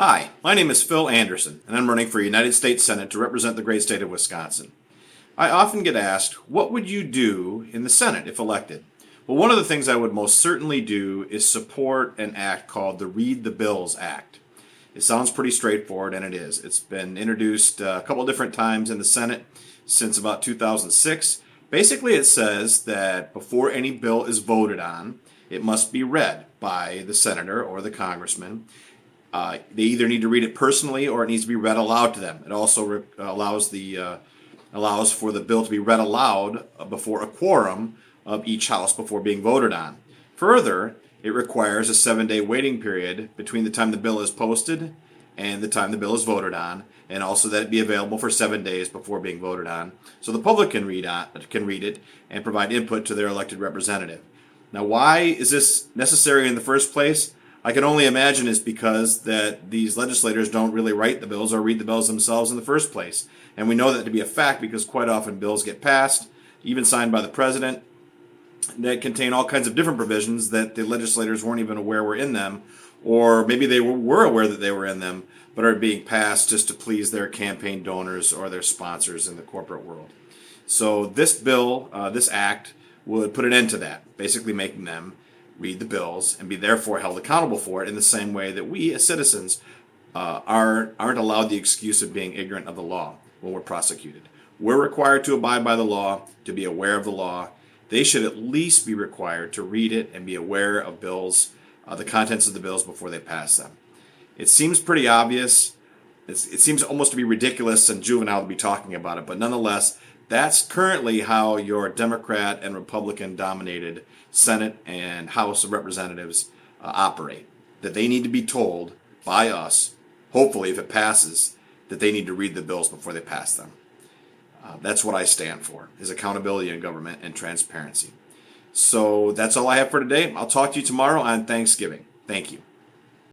Hi, my name is Phil Anderson, and I'm running for United States Senate to represent the great state of Wisconsin. I often get asked, what would you do in the Senate if elected? Well, one of the things I would most certainly do is support an act called the Read the Bills Act. It sounds pretty straightforward, and it is. It's been introduced a couple different times in the Senate since about 2006. Basically, it says that before any bill is voted on, it must be read by the senator or the congressman. They either need to read it personally or it needs to be read aloud to them. It also allows for the bill to be read aloud before a quorum of each house before being voted on. Further, it requires a 7-day waiting period between the time the bill is posted and the time the bill is voted on, and also that it be available for 7 days before being voted on, so the public can read it and provide input to their elected representative. Now, why is this necessary in the first place? I can only imagine it's because that these legislators don't really write the bills or read the bills themselves in the first place. And we know that to be a fact because quite often bills get passed, even signed by the president, that contain all kinds of different provisions that the legislators weren't even aware were in them, or maybe they were aware that they were in them, but are being passed just to please their campaign donors or their sponsors in the corporate world. So this bill, this act, would put an end to that, basically making them read the bills and be therefore held accountable for it in the same way that we as citizens aren't allowed the excuse of being ignorant of the law when we're prosecuted. We're required to abide by the law, to be aware of the law. They should at least be required to read it and be aware of bills, the contents of the bills before they pass them. It seems pretty obvious. It seems almost to be ridiculous and juvenile to be talking about it, but nonetheless, that's currently how your Democrat and Republican-dominated Senate and House of Representatives operate. That they need to be told by us, hopefully if it passes, that they need to read the bills before they pass them. That's what I stand for, is accountability in government and transparency. So that's all I have for today. I'll talk to you tomorrow on Thanksgiving. Thank you.